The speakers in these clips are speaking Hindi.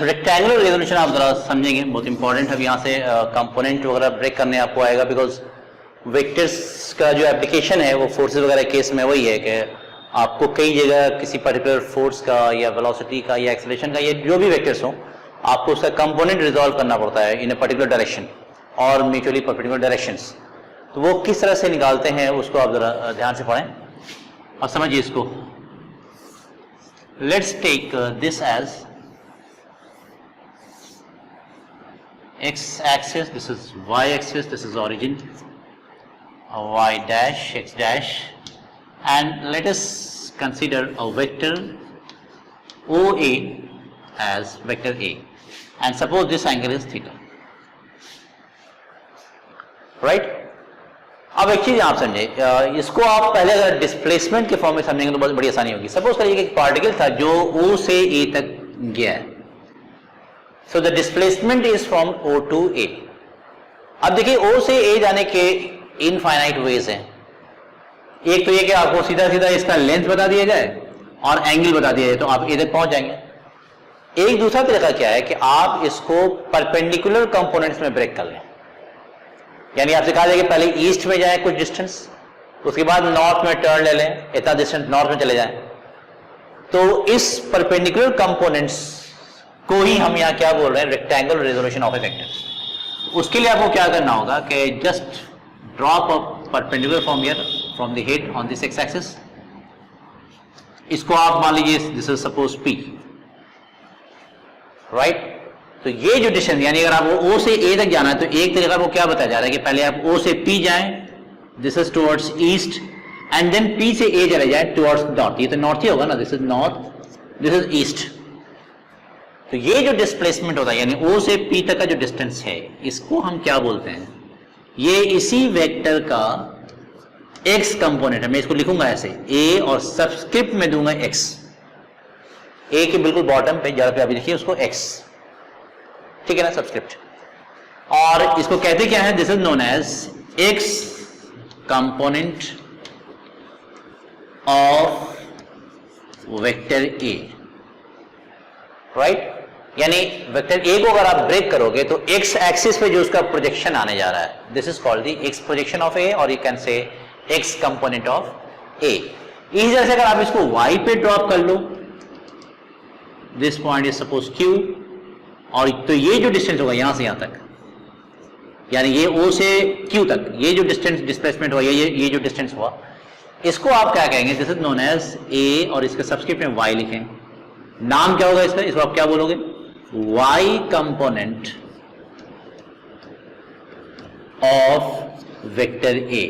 रेक्टेंगुलर रेजोल्यूशन आप जरा समझेंगे, बहुत इंपॉर्टेंट है। यहाँ से कंपोनेंट वगैरह ब्रेक करने आपको आएगा, बिकॉज वेक्टर्स का जो एप्लीकेशन है वो फोर्सेस वगैरह केस में वही है कि आपको कई जगह किसी पर्टिकुलर फोर्स का या वेलोसिटी का या एक्सेलरेशन का या जो भी वेक्टर्स हो, आपको उसका कंपोनेंट रिजॉल्व करना पड़ता है इन ए पर्टिकुलर डायरेक्शन और म्यूचुअली परपेंडिकुलर डायरेक्शंस। तो वो किस तरह से निकालते हैं उसको आप जरा ध्यान से पढ़ें और समझिए इसको। Let's take this as x axis, this is y axis, this is origin, y dash, x dash, and let us consider a vector OA as vector A, and suppose this angle is theta, right? अब एक चीज आप समझे, इसको आप पहले अगर डिस्प्लेसमेंट के फॉर्म में समझेंगे तो बहुत बड़ी आसानी होगी। सपोज करिए कि एक पार्टिकल था जो O से A तक गया है, so the displacement is from O to A। अब देखिए O से A जाने के इनफाइनाइट वेज हैं। एक तो ये कि आपको सीधा सीधा इसका लेंथ बता दिया जाए और एंगल बता दिया जाए तो आप A तक पहुंच जाएंगे। एक दूसरा तरीका क्या है कि आप इसको परपेंडिकुलर कंपोनेंट्स में ब्रेक कर लें, यानी आपसे कहा जाए कि पहले ईस्ट में जाए कुछ डिस्टेंस, उसके बाद नॉर्थ में टर्न ले लें, इतना डिस्टेंस नॉर्थ में चले जाएं। तो इस परपेंडिकुलर कंपोनेंट्स को ही हम यहाँ क्या बोल रहे हैं, rectangular resolution of a vector. उसके लिए आपको क्या करना होगा कि just drop a perpendicular from here from the head on this x axis. इसको आप मान लीजिए this is suppose P, right. तो ये जो डिस्टेंस, यानी अगर आपको O से A तक जाना है तो एक तरीका वो क्या बताया जा रहा है कि पहले आप O से P जाएं, this is towards east, and then P से A चले जाएं टुवर्ड्स नॉर्थ। ये तो नॉर्थ ही होगा ना, this is north, this is east. तो ये जो डिस्प्लेसमेंट होता है यानी O से P तक का जो डिस्टेंस है, इसको हम क्या बोलते हैं, ये इसी वेक्टर का x कंपोनेंट है। मैं इसको लिखूंगा ऐसे A और सबस्क्रिप्ट में दूंगा x, A के बिल्कुल बॉटम पे जरा पे अभी लिखिए उसको x, ठीक है ना, सबस्क्रिप्ट। और इसको कहते क्या है, this is known as x component of vector A, right. यानी वेक्टर A को अगर आप ब्रेक करोगे तो x एक्सिस पे जो उसका प्रोजेक्शन आने जा रहा है, this is called the x projection of A, और you can say x component of A। इसी तरह से अगर आप इसको y पे ड्रॉप कर लो, this point is suppose Q, और तो ये जो डिस्टेंस होगा यहां से यहां तक, यानी ये O से Q तक ये जो डिस्टेंस डिस्प्लेसमेंट हुआ, ये जो डिस्टेंस हुआ, इसको आप क्या कहेंगे, this is known as A, और इसके सबस्क्रिप्ट में y लिखें। नाम क्या होगा इसका, इसको आप क्या बोलोगे, y component of vector A।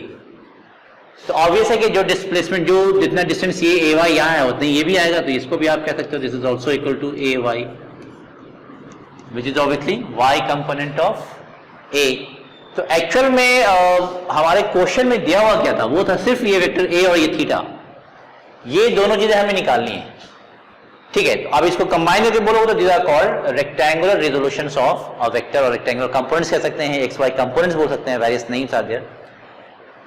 तो ऑब्वियस है कि जो डिस्प्लेसमेंट, जो जितना डिस्टेंस ये AY यहां है उतने ये भी आएगा, तो इसको भी आप कह सकते हो this is also equal to AY, which is obviously y component of A। तो एक्चुअल में हमारे क्वेश्चन में दिया हुआ क्या था, वो था सिर्फ ये वेक्टर A और ये थीटा, ये दोनों चीजें हमें निकालनी है, ठीक है। तो अब इसको कंबाइन करके बोलोगे तो these are called rectangular resolutions of a vector, और रेक्टेंगुलर कंपोनेंट्स कह सकते हैं, एक्स वाई कंपोनेंट्स बोल सकते हैं, वेरियस नेम्स आर देयर।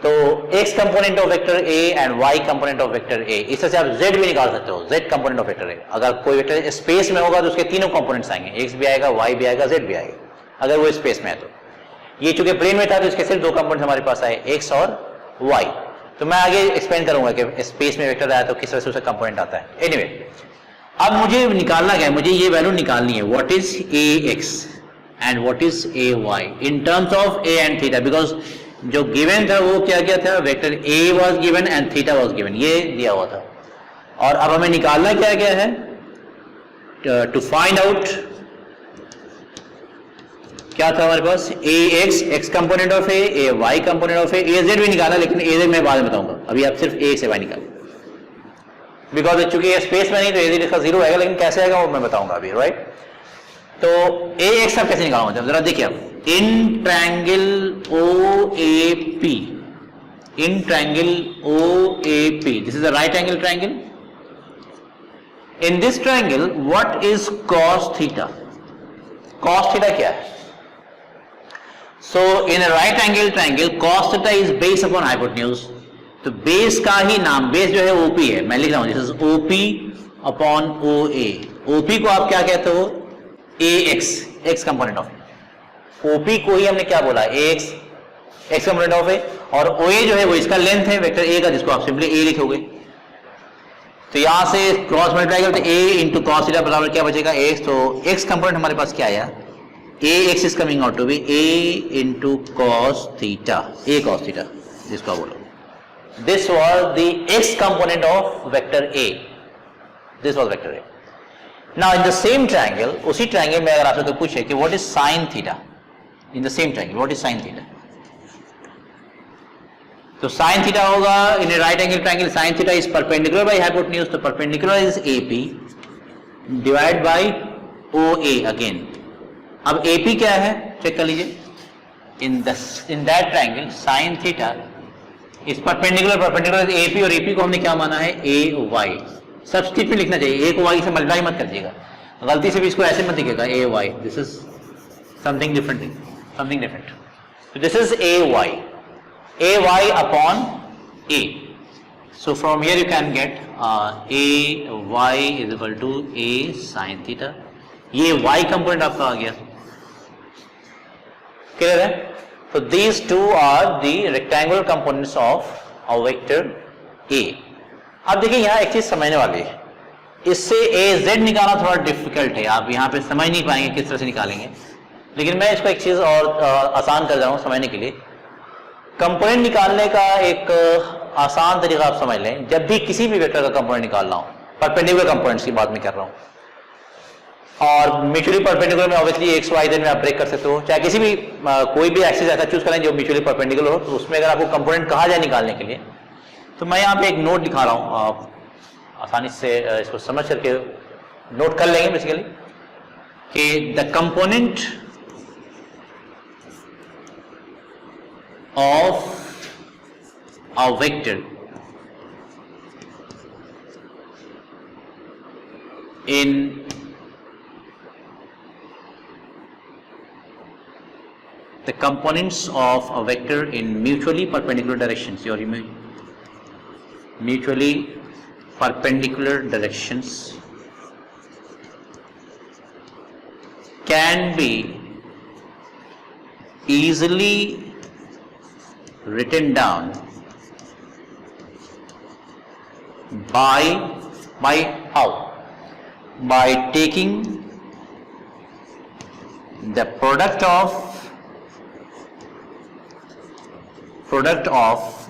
तो x component of vector A and y component of vector A, इस तरह से आप Z भी निकाल सकते हो, Z component of vector A। अगर कोई वेक्टर स्पेस में होगा तो उसके तीनों कंपोनेंट्स आएंगे, एक्स भी आएगा, वाई भी आएगा, Z भी आएगा, अगर वो स्पेस में है तो। ये चूंकि प्लेन में था तो इसके सिर्फ दो कंपोनेंट्स हमारे पास आए, एक्स और वाई। तो मैं आगे एक्सप्लेन करूंगा कि स्पेस में वेक्टर आया तो किस तरह से उसका कंपोनेंट आता है। एनीवे, अब मुझे निकालना क्या है, मुझे ये वैल्यू निकालनी है, what is Ax and what is Ay in terms of A and theta, because जो गिवन था वो क्या क्या था, vector A was given and theta was given, ये दिया हुआ था। और अब हमें निकालना क्या क्या है, टू फाइंड आउट क्या था हमारे पास, Ax x component of A, Ay component of A, Az भी निकाला, लेकिन Az मैं बाद में बताऊंगा, अभी आप सिर्फ A से Y निकालें, बिकॉज चूंकि ये स्पेस में नहीं तो Az इसका जीरो आएगा, लेकिन कैसे आएगा वो मैं बताऊंगा अभी, राइट। तो Ax आप कैसे निकालूंगा, जरा देखिए आप, in triangle OAP, in triangle OAP, this is a right angle triangle. In this triangle what is cos theta, cos theta क्या है, so in a right angle triangle cos theta is base upon hypotenuse. तो बेस का ही नाम, बेस जो है OP है, मैं लिख रहा हूं this is OP upon OA। OP को आप क्या कहते हो, एक्स कंपोनेंट ऑफ ओपी को ही हमने क्या बोला, एक्स कंपोनेंट ऑफ ए, और ओ ए जो है वो इसका लेंथ है वेक्टर ए का, जिसको आप सिंपली ए लिखोगे। तो यहां से क्रॉस मल्टीप्लाई करें तो ए इंटू कॉस थीटा बराबर क्या बचेगा, एक्स। तो एक्स कंपोनेंट हमारे पास क्या आया, A x is coming out to be A into cos theta, A cos theta जिसको आप बोलो। This was the x component of vector A, this was vector A. Now in the same triangle, उसी ट्रायंगल में अगर आपसे तो पूछे कि what is sine theta, in the same triangle what is sine theta, तो साइन थीटा होगा in a right angle triangle, sine theta is perpendicular by hypotenuse, तो perpendicular is AP divide by O A again. अब एपी क्या है चेक कर लीजिए, in that triangle sine theta is perpendicular is AP, और एपी को हमने क्या माना है, ए वाई। सब्स्टिट्यूट में लिखना चाहिए, ए को वाई से मल्टीप्लाई मत कर दीजिएगा, गलती से भी इसको ऐसे मत दिखेगा A y, this is something different, something different. So this is ay upon a. So from here you can get ay is equal to a sin theta. ये y component आपका आ गया, clear है? So these two are the rectangular components of a vector a. अब देखिए यहाँ एक चीज समझने वाली है, इससे az निकालना थोड़ा डिफिकल्ट है, आप यहाँ पे समझ नहीं पाएंगे किस तरह से निकालेंगे, लेकिन मैं इसको एक चीज और आसान कर रहा हूं समझने के लिए। कंपोनेंट निकालने का एक आसान तरीका आप समझ लें, जब भी किसी भी वेक्टर का कंपोनेंट निकालना हो, परपेंडिकुलर कंपोनेंट्स की बात मैं कर रहा हूं, और म्यूचुअली परपेंडिकुलर में ऑब्वियसली एक्स वाई जेड में आप ब्रेक कर सकते हो, चाहे किसी भी कोई भी एक्सिस ऐसा चूज करें जो म्यूचुअली परपेंडिकुलर हो, तो उसमें अगर आपको कंपोनेंट कहा जाए निकालने के लिए, तो मैं यहाँ पे एक नोट दिखा रहा हूं, आप आसानी से इसको समझ करके नोट कर लेंगे बेसिकली कि the component of a vector in the components of a vector in mutually perpendicular directions, your mutually perpendicular directions can be easily written down by how? By taking the product of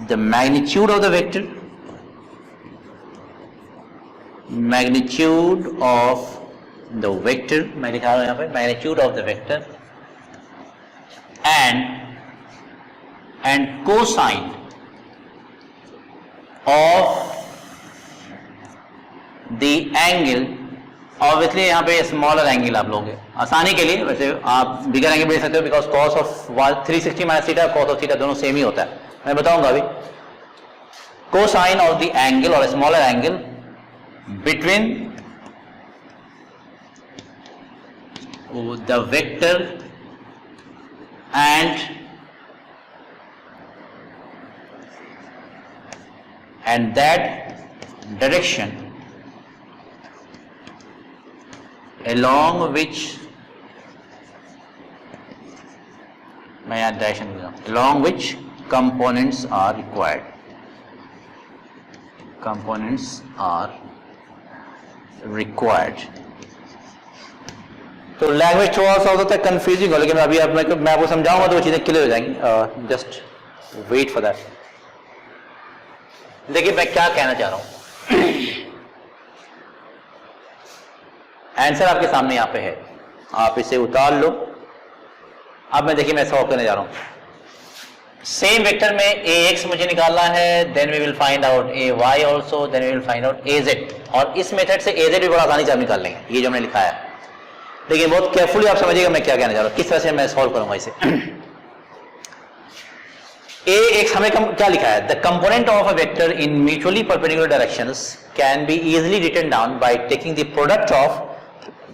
the magnitude of the vector, magnitude of the vector, मैं लिखा रहा हूं यहाँ पे magnitude of the vector and cosine of the angle, obviously यहाँ पे स्मॉलर एंगल आप लोगे आसानी के लिए, वैसे आप बिगर एंगल ले सकते हो because cos of 360 minus theta cos of theta दोनों सेम ही होता है, मैं बताऊंगा अभी। कोसाइन ऑफ द एंगल और smaller angle between the vector and that direction along which मैं यहाँ डायरेक्शन लिख रहा हूँ, along which components are required, components are required। तो लैंग्वेज थोड़ा सा होता है कंफ्यूजिंग हो, लेकिन अभी मैं आपको समझाऊंगा तो वो चीजें क्लियर हो जाएंगी, जस्ट वेट फॉर दैट। देखिए मैं क्या कहना चाह रहा हूं, आंसर आपके सामने यहां पे है, आप इसे उतार लो। अब मैं देखिए मैं सॉल्व करने जा रहा हूं। सेम वेक्टर में ए एक्स मुझे निकालना है, then we will find out a y also, then we will find out a z, और इस मेथड से ए जेड भी बड़ा आसानी से आप निकाल लेंगे, ये जो मैंने लिखा है। लेकिन बहुत केयरफुली आप समझिएगा मैं क्या कहना चाह रहा हूं, किस तरह से मैं सॉल्व करूंगा इसे। ए एक्स हमें क्या लिखा है, the component of a vector in mutually perpendicular directions can be easily written down by taking the product of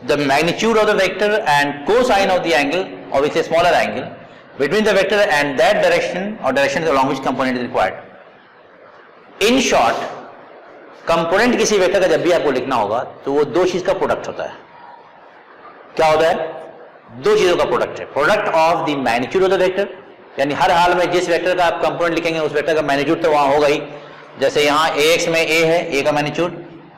the magnitude of the vector and cosine of the angle और which a smaller angle between the vector and that direction or direction along which component is required. In short, component किसी वेक्टर का जब भी आपको लिखना होगा तो वो दो चीज का प्रोडक्ट होता है, क्या होता है, दो चीजों का प्रोडक्ट है, product of the magnitude of the vector, यानी हर हाल में जिस वेक्टर का आप कंपोनेंट लिखेंगे उस वेक्टर का मैग्नीट्यूड तो वहां होगा ही। जैसे यहाँ ax में a है, a का मैग्नीट्यूड,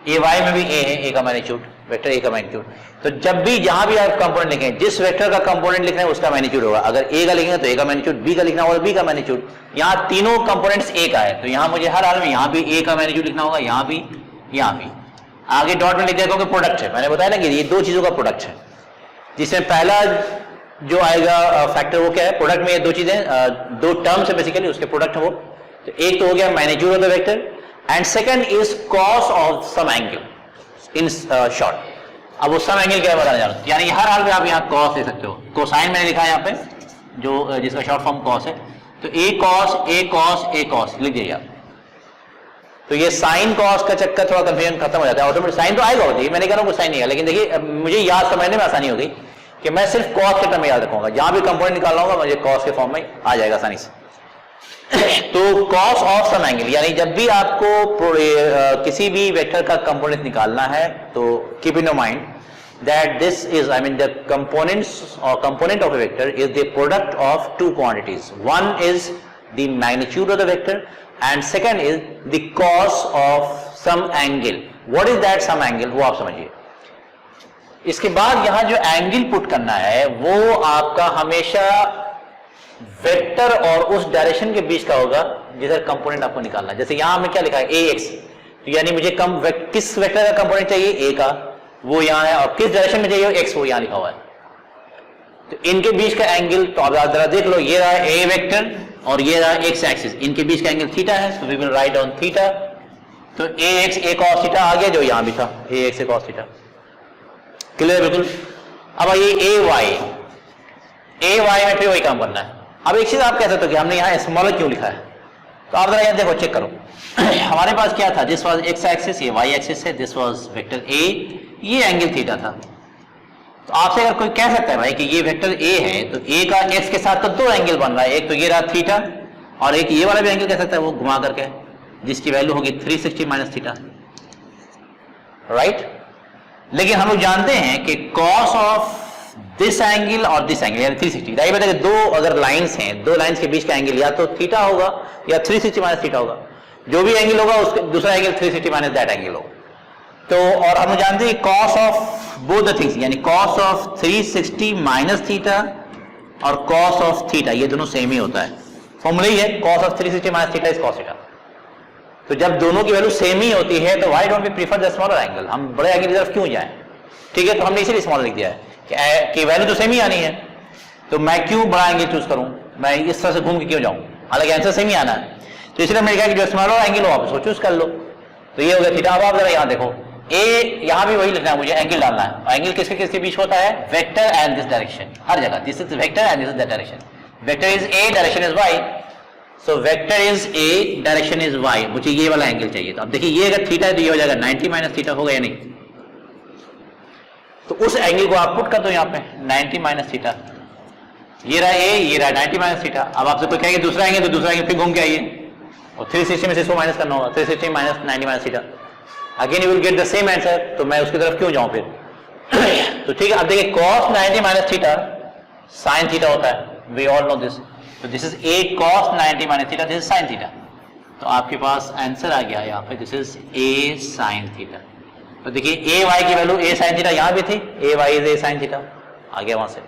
ay में भी a है, a का मैग्नीट्यूड, वेक्टर a का मैग्नीट्यूड। तो जब भी जहां भी आप कंपोनेंट लिखें, जिस वेक्टर का कंपोनेंट लिख रहे हैं उसका मैग्नीट्यूड होगा। अगर a का लिखेंगे तो a का मैग्नीट्यूड, b का लिखना होगा b का मैग्नीट्यूड। यहाँ तीनों कंपोनेंट्स a का है, तो यहाँ मुझे हर हाल में यहाँ भी a का मैग्नीट्यूड लिखना होगा, यहाँ भी, यहाँ भी। आगे डॉट में लिख दिया क्योंकि प्रोडक्ट है, मैंने बताया ना कि ये दो चीजों का प्रोडक्ट है, जिसमें पहला जो आएगा फैक्टर वो क्या है, प्रोडक्ट में ये दो चीजें, दो टर्म्स है बेसिकली, उसके प्रोडक्ट है वो। तो एक तो हो गया magnitude of the vector and second is cos of some angle in short. अब वो सम एंगल क्या है बताना चाहता हूं, यानी हर हाल में आप यहाँ कॉस ले सकते हो, कोसाइन मैंने लिखा है यहाँ पे, जो जिसका शॉर्ट फॉर्म कॉस है, तो ए कॉस लिख दीजिए आप। तो ये साइन कॉस का चक्कर थोड़ा कंफ्यूजन खत्म हो जाता है, ऑटोमेटिक साइन तो आएगा होती है, मैंने कह रहा हूँ साइन नहीं है, लेकिन देखिए मुझे याद समझने में आसानी हो गई कि मैं सिर्फ कॉस के टर्म में याद रखूंगा, जहां भी कंपोनेंट निकालना होगा मुझे कॉस के फॉर्म में आ जाएगा आसानी से। तो कॉस ऑफ सम एंगल, यानी जब भी आपको किसी भी वेक्टर का कंपोनेंट निकालना है तो keep in your mind that this is, I mean the components और component of a vector is the product of two quantities, one is the magnitude of the vector and second is the cos of some angle. What is that some angle, वो आप समझिए। इसके बाद यहां जो एंगल पुट करना है वो आपका हमेशा वेक्टर और उस डायरेक्शन के बीच का होगा जिधर कंपोनेंट आपको निकालना है। जैसे यहां में क्या लिखा है ax, तो यानी मुझे किस वेक्टर का कंपोनेंट चाहिए, a का, वो यहां है, और किस डायरेक्शन में चाहिए x, वो यहां लिखा हुआ है। तो इनके बीच का एंगल, तो आप जरा देख लो, ये रहा a वेक्टर और ये रहा x एक्सिस, इनके बीच का एंगल थीटा है, so we will write on theta. तो ax a cos थीटा आ गया जो यहां भी था, ax a cos theta, clear बिल्कुल। अब ये ay में फिर वही काम करना है। अब एक चीज आप कह सकते हो कि हमने यहाँ स्मॉलर क्यों लिखा है, तो आप जरा यहाँ देखो, चेक करो। हमारे पास क्या था, दिस वाज x एक्सिस, ये y एक्सिस है, दिस वाज वेक्टर a, ये एंगल थीटा था। तो आपसे अगर कोई कह सकता है भाई कि ये वेक्टर a है, तो a का x के साथ तो दो एंगल बन रहा है, एक तो ये रहा थीटा और एक ये वाला भी एंगल कह सकता है, वो घुमा करके, जिसकी वैल्यू होगी 360 माइनस थीटा, राइट। लेकिन हम लोग जानते हैं कि कॉस ऑफ दिस एंगल और दिस एंगल यानी 360, राइट, बताइए दो अगर लाइंस हैं, दो लाइंस के बीच का एंगल या तो थीटा होगा या 360 माइनस थीटा होगा, जो भी एंगल होगा उसका दूसरा एंगल 360 माइनस दैट एंगल होगा। तो और हम जानते हैं cos of both the things, यानी कॉस ऑफ 360 माइनस थीटा और कॉस ऑफ थीटा, ये दोनों सेम ही होता है, फॉर्मूला ही है, cos of 360 minus theta is cos theta. तो जब दोनों की वैल्यू सेम ही होती है तो why don't we prefer the smaller angle, हम बड़े एंगल की तरफ क्यों जाएं, ठीक है। तो हमने इसीलिए स्मॉलर लिख दिया है कि वैल्यू तो सेम ही आनी है, तो मैं क्यों बड़ा एंगल चूज करूं, मैं इस तरह से घूम के क्यों जाऊं, हालांकि आंसर सेम ही आना है। तो इसलिए मैंने कहा कि जो स्मॉलर एंगल हो आप उसको चूज कर लो। तो ये हो गया थीटा। अब आप जरा यहाँ देखो, ए यहाँ भी वही लिखना है, मुझे एंगल डालना है, एंगल किसके किसके बीच होता है, वेक्टर एंड दिस डायरेक्शन, हर जगह this is vector and this is that direction, vector is A, direction is y, so vector is A, direction is y, मुझे ये वाला एंगल चाहिए। तो अब देखिए ये अगर थीटा है तो ये हो जाएगा 90 माइनस थीटा, होगा या नहीं, तो उस एंगल को आप पुट कर दो यहाँ पे 90 माइनस थीटा, ये रहा ए, ये रहा 90 माइनस थीटा। अब आपसे कोई कहेंगे दूसरा एंगल, तो दूसरा एंगल फिर घूम के आइए और 360 में से इसको माइनस करना होगा, 360 minus 90 minus theta, again you will get the same answer. तो मैं उसकी तरफ क्यों जाऊं फिर तो ठीक है। अब देखिए cos 90 minus theta sine theta होता है, वी ऑल नो दिस, तो this is a cos 90 minus theta, this is sine theta. तो आपके पास आंसर आ गया यहाँ पे, this is a sine theta. तो देखिए a y की वैल्यू a साइन थीटा यहाँ भी थी, a y is a sine theta, आ गया वहां से।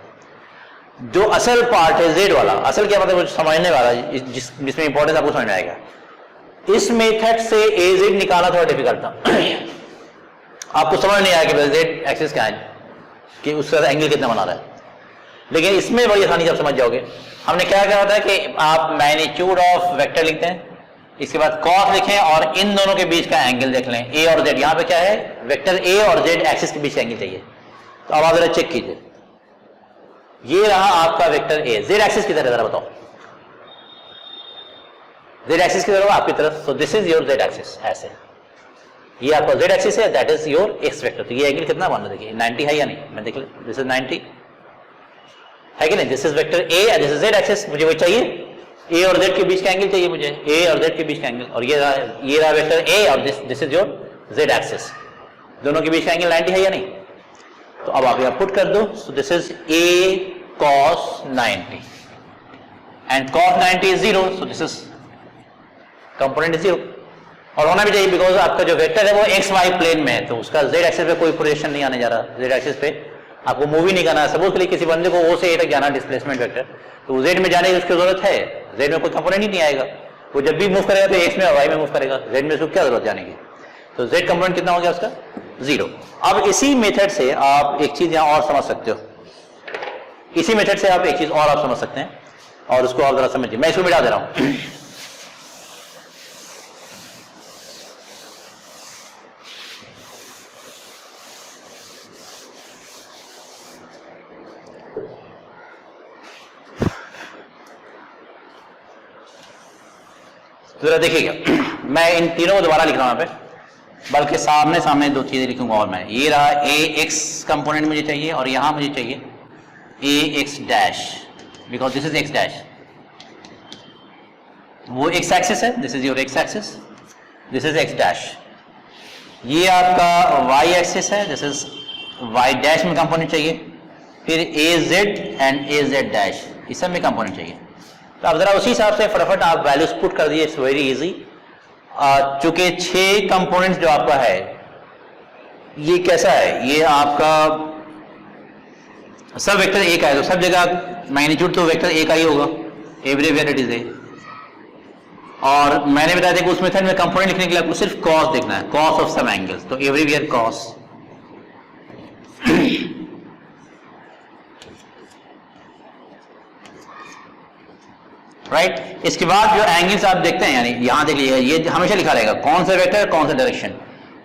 जो असल पार्ट है z वाला, असल क्या मतलब समझने वाला, जिसमें इंपॉर्टेंस आपको समझ में आएगा। इस मेथड से a z निकालना थोड़ा डिफिकल्ट था आपको समझ नहीं आया कि z एक्सिस क्या है, कि उसका एंगल कितना बना रहा है, लेकिन इसमें बड़ी आसानी से आप समझ जाओगे। हमने क्या कहा था कि आप मैग्नीट्यूड ऑफ वेक्टर लिखते हैं, इसके बाद कॉस लिखें और इन दोनों के बीच का एंगल देख लें, a और z। यहाँ पे क्या है, वेक्टर a और z एक्सिस के बीच का एंगल चाहिए। तो अब आप जरा चेक कीजिए, ये रहा आपका वेक्टर a, z एक्सिस की तरफ, जरा बताओ z एक्सिस की तरफ आपकी तरफ, so this is your z axis, ऐसे ये आपका z एक्सिस है, that is your x vector. तो ये एंगल कितना बन रहा है, देखिए 90 है या नहीं, मैं देख ले, दिस इज 90 है कि नहीं, this is vector a and this is z axis, मुझे वो चाहिए a और z के बीच का एंगल चाहिए मुझे, a और z के बीच का एंगल, और ये रहा वेक्टर a और this is your z axis, दोनों के बीच का एंगल 90 है या नहीं। तो अब आप यहाँ पुट कर दो. So this is a cos 90 and cos 90 is 0. So this is component is 0 और होना भी चाहिए बिकॉज आपका जो वेक्टर है वो एक्स वाई प्लेन में है, तो उसका जेड एक्सिस पे कोई प्रोजेक्शन नहीं आने जा रहा. जेड एक्सिस पे आपको मूव ही नहीं करना है. सपोज के लिए किसी बंदे को ओ से ए तक जाना डिस्प्लेसमेंट वेक्टर, तो जेड में जाने की उसकी जरूरत है. जेड में कोई कंपोनेंट ही नहीं आएगा. वो जब भी मूव करेगा तो एक्स में और वाई में मूव करेगा. जेड में उसको क्या जरूरत जाने की. तो जेड कंपोनेंट कितना हो गया उसका 0. अब इसी मेथड से आप एक चीज यहां और समझ सकते हो. इसी मेथड से आप एक चीज और आप समझ सकते हैं और उसको आप जरा समझिए. मैं इसको मिटा दे रहा हूं. जरा देखिएगा, मैं इन तीनों को दोबारा लिख रहा हूं यहां पे, बल्कि सामने सामने दो चीजें लिखूंगा. और मैं ये रहा ए एक्स कंपोनेंट मुझे चाहिए और यहां मुझे चाहिए A x dash, because this is x dash. वो एक्स एक्सिस है, this is your x axis, this is x dash. ये आपका वाई एक्सिस है, दिस इज वाई डैश में कंपोनेंट चाहिए. फिर A z and A z dash, इस सब में कंपोनेंट चाहिए. तो अब जरा उसी हिसाब से फटाफट आप वैल्यूज पुट कर दिए. It's very easy. चूंकि 6 कंपोनेंट्स जो आपका है ये कैसा है, ये आपका सब वेक्टर ए का है, तो सब जगह मैग्नीट्यूड तो वेक्टर ए का ही होगा. Everywhere it is a. और मैंने बताया था कि उस मेथड में कंपोनेंट लिखने के लिए आपको सिर्फ कॉस देखना है, कॉस ऑफ सम एंगल्स. तो एवरीवेयर कॉस. राइट. इसके बाद जो एंगल्स आप देखते हैं, यानी यहां देख लीजिएगा, ये हमेशा लिखा रहेगा कौन सा वेक्टर कौन सा direction,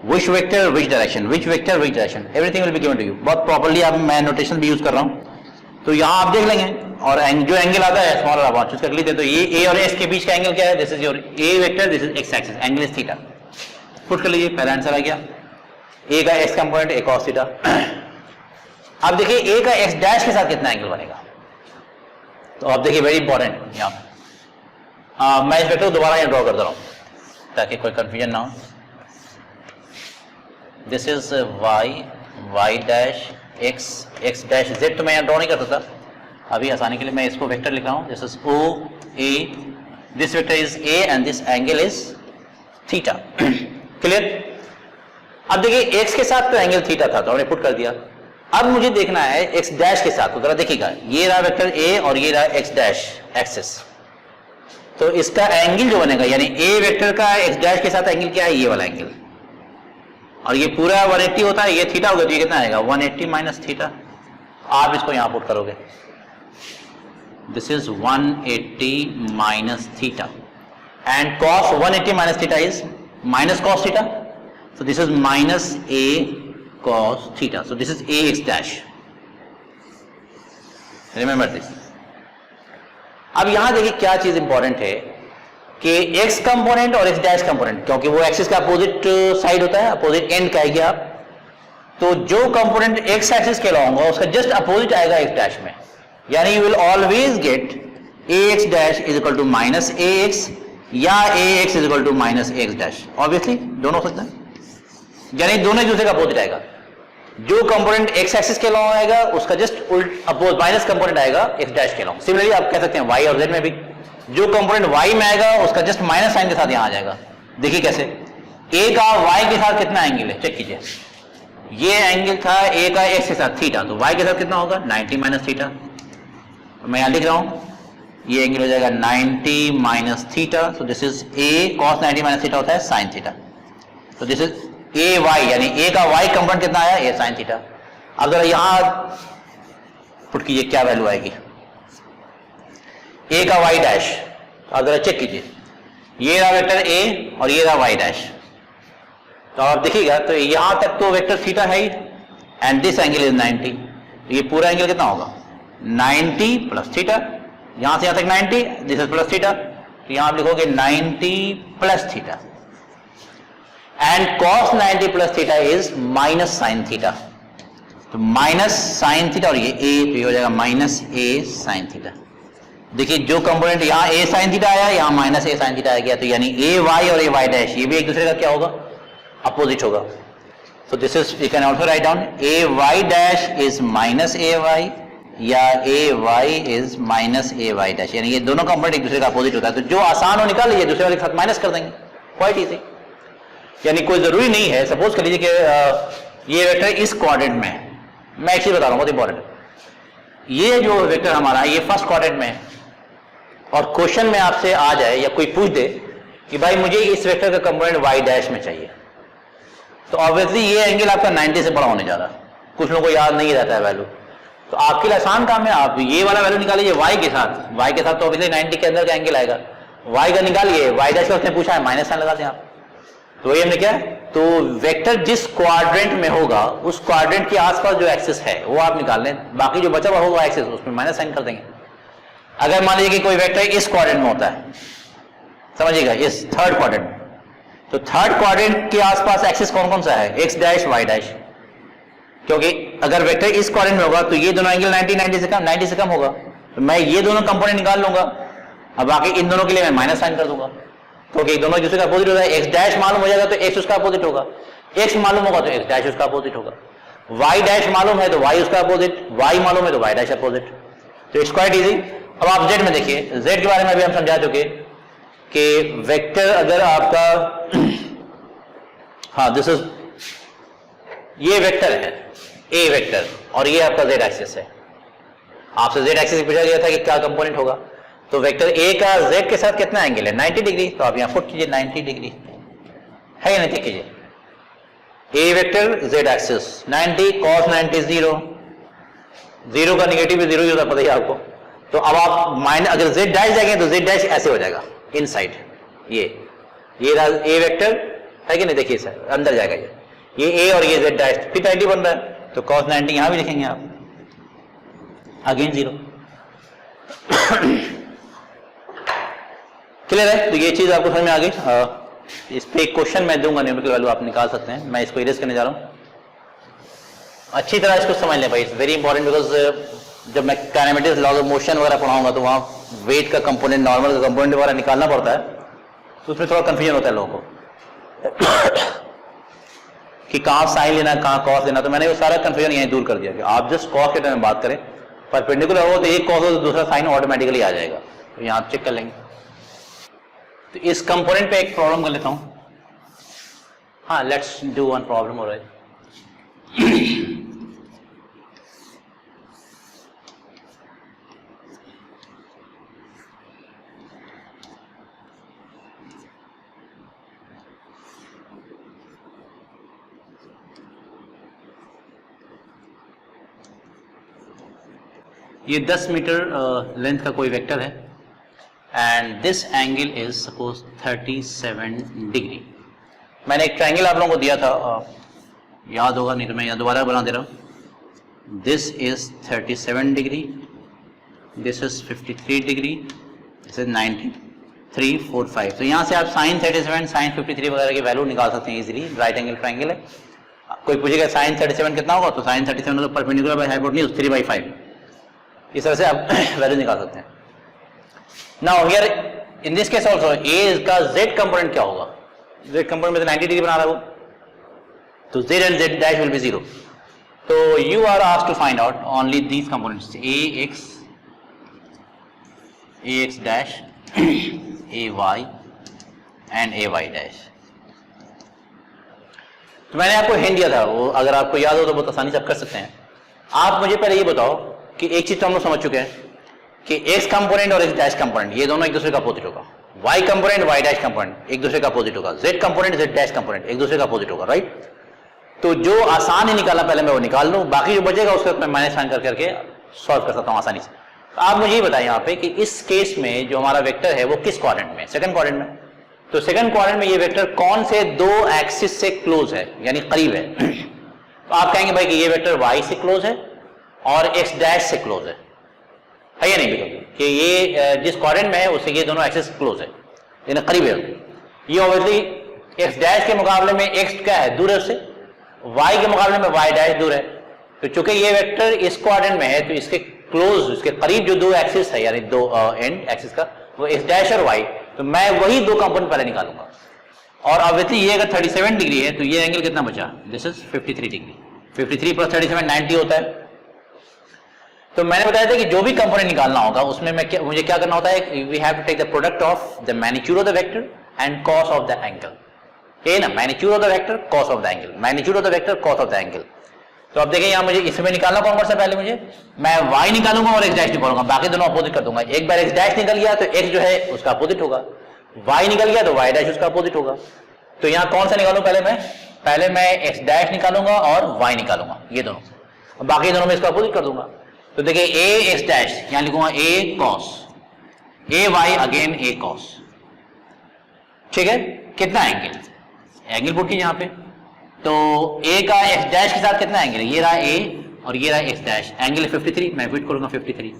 which vector which direction, which vector which direction, everything will be given to you. बहुत प्रॉपर्ली आप मैं नोटेशन भी यूज कर रहा हूं. तो यहां आप देख लेंगे और जो एंगल आता है स्मॉलर आप चूज कर लीजिए. तो ये ए और एस के बीच का एंगल क्या है, this is your A vector, this is x axis, angle is theta. Put कर लीजिए, पहला आंसर आ गया. ए का एक्स कंपोनेंट ए कॉस थीटा. अब देखिए ए का एक्स डैश के साथ कितना एंगल बनेगा. तो आप देखिए वेरी इंपॉर्टेंट यहां पे. मैं इस वेक्टर को दोबारा यहाँ ड्रॉ कर दे रहा हूं ताकि कोई कंफ्यूजन ना हो. This is y, y dash x, x dash z. तो मैं यहाँ ड्रॉ नहीं करता था, अभी आसानी के लिए मैं इसको वेक्टर लिख रहा हूं. This is O A, this vector is A and this angle is theta. Clear. अब देखिए एक्स के साथ तो एंगल थीटा था, तो हमने पुट कर दिया. अब मुझे देखना है एक्स डैश के साथ. तो जरा देखिएगा, ये रहा वेक्टर ए और ये रहा एक्स डैश एक्सिस. तो इसका एंगल जो बनेगा, यानी ए वेक्टर का एक्स डैश के साथ एंगल क्या है, ये वाला एंगल. और ये पूरा 180 होता है, ये थीटा होगा, तो ये कितना आएगा 180 माइनस थीटा. आप इसको यहां पुट करोगे, this is 180 minus theta and cos 180 minus theta is minus cos theta. So this is minus A cos theta. So this is a x dash. Remember this. अब यहां देखिए क्या चीज इंपॉर्टेंट है कि एक्स कंपोनेंट और एक्स डैश कंपोनेंट, क्योंकि वो एक्सिस का अपोजिट साइड होता है, अपोजिट एंड कहेंगे आप. तो जो कंपोनेंट एक्स एक्सिस कहलाऊंगा उसका जस्ट अपोजिट आएगा एक्स डैश में. यानी you will always get A x dash is equal to minus A x या A x is equal to minus A x dash. Obviously दोनों हो सकता है, यानी दोनों एक दूसरे का अपोजिट आएगा. जो कंपोनेंट एक्स एक्सिस के अलावा आएगा उसका जस्ट उल्ट अपोज माइनस कंपोनेंट आएगा एक्स डैश के अलावा. सिमिलरली आप कह सकते हैं वाई और जेड में भी जो कंपोनेंट वाई में आएगा उसका जस्ट माइनस साइन के साथ यहां आ जाएगा. देखिए कैसे, ए का वाई के साथ कितना एंगल है, चेक कीजिए. ये एंगल था ए का एक्स के साथ थीटा, तो वाई के साथ कितना होगा 90 माइनस थीटा. मैं यहां लिख रहा हूं, ये एंगल हो जाएगा 90 minus theta. So this is a cos 90 minus theta होता है साइन थीटा. तो दिस इज ए वाई, यानी ए का वाई कंपोनेंट कितना आया, ए साइन थीटा. अब जरा यहां पुट कीजिए क्या वैल्यू आएगी ए का वाई डैश. अब जरा चेक कीजिए, ये रहा वेक्टर ए और ये रहा वाई डैश. तो आप देखिएगा तो यहां तक तो वेक्टर थीटा है ही एंड दिस एंगल इज 90. ये पूरा एंगल कितना होगा 90 प्लस थीटा. यहां से यहां तक 90, दिस इज प्लस थीटा. तो यहां आप लिखोगे 90 plus theta and cos 90 plus theta is minus sign theta. तो माइनस साइन थीटा और ये ए, तो ये हो जाएगा माइनस ए साइन थीटा. देखिए जो कंपोनेंट यहाँ ए साइन थीटा आया, यहाँ माइनस ए साइन थीटा आ गया. तो यानी ए वाई और ए वाई डैश ये भी एक दूसरे का क्या होगा, अपोजिट होगा. So this is, you can also write down ay dash is minus ay या ay is minus ay dash, यानी ये दोनों कंपोनेंट एक दूसरे का अपोजिट होता है, तो जो आसान हो निकाल लीजिए, दूसरे वाले के साथ माइनस कर देंगे, क्वाइट इजी। यानी कोई जरूरी नहीं है, सपोज कर लीजिए कि ये वेक्टर इस क्वाड्रेंट में है, मैं एक चीज बता रहा हूं बहुत इंपॉर्टेंट, ये जो वेक्टर हमारा है ये फर्स्ट क्वाड्रेंट में है, और क्वेश्चन में आपसे आ जाए या कोई पूछ दे कि भाई मुझे इस वेक्टर का कंपोनेंट y डैश में चाहिए, तो ऑब्वियसली ये एंगल आपका 90 से बड़ा होने जा रहा है, कुछ लोगों को याद नहीं रहता है वैल्यू, तो आपके लिए आसान काम है, आप ये वाला वैल्यू निकालिए y के साथ तो ऑब्वियसली 90 के अंदर का एंगल आएगा, y का निकालिए, y डैश का उसने पूछा है माइनस साइन लगा दें आप, तो वही हमने क्या, तो वेक्टर जिस क्वाड्रेंट में होगा उस क्वाड्रेंट के आसपास जो एक्सिस है वो आप निकाल लें, बाकी जो बचा हुआ होगा एक्सिस उसमें माइनस साइन कर देंगे। अगर मान लीजिए कि कोई वेक्टर इस क्वाड्रेंट में होता है, समझिएगा इस थर्ड क्वाड्रेंट, तो थर्ड क्वाड्रेंट के आसपास एक्सिस कौन कौन सा है, x डैश y डैश, क्योंकि अगर वेक्टर इस क्वाड्रेंट में होगा तो ये दोनों एंगल 90 से कम होगा, तो मैं ये दोनों कंपोनेंट निकाल लूंगा, अब बाकी इन दोनों के लिए मैं माइनस साइन कर दूंगा, क्योंकि दोनों दूसरे का अपोजिट होता है, x डैश मालूम हो जाएगा तो x उसका अपोजिट होगा, x मालूम होगा तो x डैश उसका अपोजिट होगा, y डैश मालूम है तो y उसका अपोजिट, y मालूम है तो y डैश अपोजिट, तो इट्स क्वाइट इजी। अब आप z में देखिए, z के बारे में अभी हम समझा चुके कि वेक्टर अगर आपका हाँ दिस इज, ये वेक्टर है a वेक्टर और ये आपका z एक्सिस है, आपसे z एक्सिस पूछा गया था कि क्या कंपोनेंट होगा, तो वेक्टर a का z के साथ कितना एंगल है 90 डिग्री, तो आप यहां पुट कीजिए 90 डिग्री है या नहीं, कीजिए a vector z axis 90 cos 90 0 का नेगेटिव भी 0 ही होता है, पता ही आपको, तो अब आप माइनस अगर z डैश जाएंगे तो z डैश ऐसे हो जाएगा इनसाइड, ये a वेक्टर है कि नहीं, देखिए सर अंदर जाएगा ये a और ये z डैश, फिर 90 बन रहा है, तो cos 90 यहां भी लिखेंगे आप, अगेन 0 क्लियर है, तो ये चीज आपको समझ में आ गई। इस पे एक क्वेश्चन मैं दूंगा, न्यूमेरिकल वैल्यू आप निकाल सकते हैं, मैं इसको इरेज करने जा रहा हूं, अच्छी तरह इसको समझ लें भाई, इट्स वेरी इंपॉर्टेंट, बिकॉज जब मैं काइनेमेटिक्स लॉज ऑफ मोशन वगैरह पढ़ाऊंगा तो वहां वेट का कंपोनेंट, नॉर्मल का कंपोनेंट वगैरह निकालना पड़ता है, तो उसमें थोड़ा कंफ्यूजन होता है लोगों को कि कहाँ साइन लेना कहाँ कॉस लेना, तो मैंने वो सारा कंफ्यूजन यहीं दूर कर दिया कि आप जस्ट कॉस के टाइम में बात करें, परपेंडिकुलर हो तो एक कॉस हो तो दूसरा साइन ऑटोमेटिकली आ जाएगा, तो यहाँ चेक कर लेंगे। तो इस कंपोनेंट पे एक प्रॉब्लम कर लेता हूं, हाँ लेट्स डू वन प्रॉब्लम हो रहा है। ये 10 मीटर लेंथ का कोई वेक्टर है and this angle is suppose 37 degree. मैंने एक ट्रायंगल आप लोगों को दिया था, याद होगा नहीं तो मैं यहाँ दोबारा बना दे रहा हूँ। This is 37 degree, this is 53 degree, this is 93, 4, 5। तो यहाँ से आप साइन 37, साइन 53 वगैरह की वैल्यू निकाल सकते हैं इजीली। राइट एंगल ट्रायंगल है, कोई पूछेगा साइन 37 कितना होगा, तो साइन 37 मतलब परपेंडिकुलर बाय हाइपोटेन्यूज 3/5, इस तरह से आप वैल्यू निकाल सकते हैं। Now here in this case also a का z कंपोनेंट क्या होगा, z कंपोनेंट में 90 डिग्री बना रहा है वो, तो z एंड z डैश विल बी 0। तो you are asked to find out only these components ax dash, ay and ay dash. तो मैंने आपको हिंट दिया था, वो अगर आपको याद हो तो बहुत आसानी से आप कर सकते हैं। आप मुझे पहले ये बताओ कि एक चीज तो हम लोग समझ चुके हैं कि x कंपोनेंट और x डैश कंपोनेंट ये दोनों एक दूसरे का अपोजिट होगा, y component y dash component एक दूसरे का अपोजिट होगा, z component z dash component एक दूसरे का अपोजिट होगा, राइट। तो जो आसान ही निकालना पहले मैं वो निकाल लूं, बाकी जो बचेगा उसको मैं माइनस साइन करके सॉल्व कर सकता हूं आसानी से। तो आप मुझे ये बताएं यहाँ पे कि इस केस में जो हमारा वेक्टर है वो किस क्वाड्रेंट में, सेकंड क्वाड्रेंट में। तो सेकंड क्वाड्रेंट में ये वेक्टर कौन से दो एक्सिस से क्लोज है, यानी करीब है। तो आप कहेंगे भाई कि ये वेक्टर y से क्लोज है और x डैश से क्लोज है या नहीं, बिल्कुल कि ये जिस क्वाड्रेंट में है उससे ये दोनों एक्सिस क्लोज है, यानी करीब है। ये ऑब्वियसली x डैश के मुकाबले में x क्या है, दूर है उससे, y के मुकाबले में y डैश दूर है। तो चूंकि ये वेक्टर इस क्वाड्रेंट में है तो इसके क्लोज, इसके करीब जो दो एक्सिस है यानी दो एंड एक्सिस का वो x डैश और y, तो मैं वही दो कंपोनेंट पहले निकालूंगा। और ऑब्वियसली ये अगर 37 डिग्री है तो ये एंगल कितना बचा, दिस इज 53 डिग्री, 53 प्लस 37 90 होता है। तो मैंने बताया था कि जो भी कंपोनेंट निकालना होगा उसमें मुझे क्या करना होता है, we have to take the product of the magnitude of the vector and cos of the angle, ये ना magnitude of the vector cos of the angle, magnitude of the vector cos of the angle. तो अब देखिए यहाँ मुझे इसमें निकालना कौन सा, पहले मुझे मैं y निकालूंगा और x डैश निकालूंगा, बाकी दोनों अपोजिट कर दूंगा। एक बार x डैश निकल गया तो x जो है उसका अपोजिट होगा, y निकल गया तो y डैश उसका अपोजिट होगा। तो यहाँ कौन सा निकालूं, पहले मैं x डैश निकालूंगा और y निकालूंगा, ये दोनों, बाकी दोनों में इसका अपोजिट कर दूंगा। तो देखिए a x डैश यहाँ लिखूंगा a cos, a y again a cos, ठीक है। कितना एंगल पुट कीजिए यहाँ पे, तो a का x डैश के साथ कितना एंगल है, ये रहा a और ये रहा x डैश, एंगल 53, मैं फिट करूंगा 53।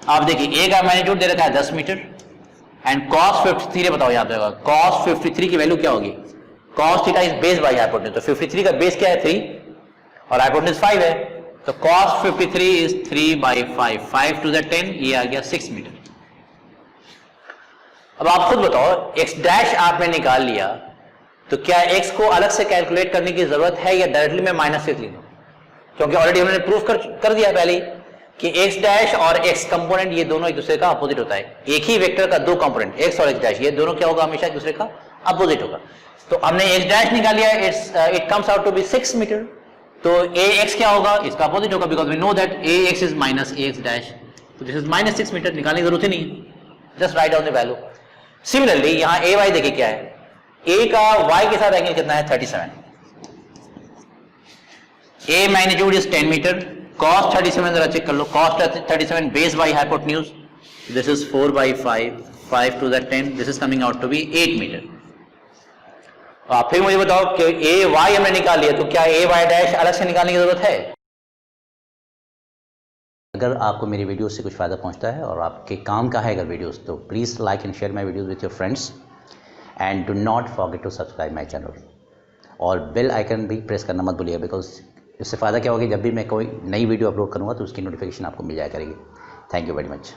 अब देखिए a का मैग्नीट्यूड दे रखा है 10 मीटर एंड cos 53 बताओ यहाँ पे cos 53 की वैल्यू क्या होगी, cos theta is base by hypotenuse, तो 53 का बेस क्या है 3 और हाइपोटेन्यूज 5 है, तो cos 53 इज 3/5, 5 to the 10, ये आ गया 6 मीटर। अब आप खुद बताओ x डैश आपने निकाल लिया तो क्या x को अलग से कैलकुलेट करने की जरूरत है या डायरेक्टली मैं -6 लिख दूं, क्योंकि ऑलरेडी हमने प्रूफ कर दिया पहले कि x डैश और x कंपोनेंट ये दोनों एक दूसरे का अपोजिट होता है। एक ही वेक्टर का दो कंपोनेंट x और x डैश ये दोनों क्या होगा, हमेशा एक दूसरे का अपोजिट होगा। तो हमने x डैश निकाल लिया, it comes out to be 6 metre, तो ax क्या होगा, इसका अपोजिट होगा, because we know that ax is minus ax dash, तो दिस इज -6 मीटर, निकालने की जरूरत ही नहीं है, just write down the value. Similarly यहाँ ay देखिए क्या है, a का y के साथ एंगल कितना है 37, a magnitude is 10 metre, cos 37 जरा चेक कर लो, cos 37 base by hypotenuse, this is 4/5, 5 to the 10, this is coming out to be 8 metre. आप फिर मुझे बताओ कि a y हमने निकाल लिया, तो क्या a y डैश अलग से निकालने की जरूरत है। अगर आपको मेरी वीडियो से कुछ फ़ायदा पहुंचता है और आपके काम का है अगर वीडियोस, तो please like and share my videos with your friends and do not forget to subscribe my channel, और बेल आइकन भी प्रेस करना मत भूलिए, बिकॉज इससे फ़ायदा क्या होगा, जब भी मैं कोई नई वीडियो अपलोड करूँगा तो उसकी नोटिफिकेशन आपको मिल जाया करेगी। Thank you very much.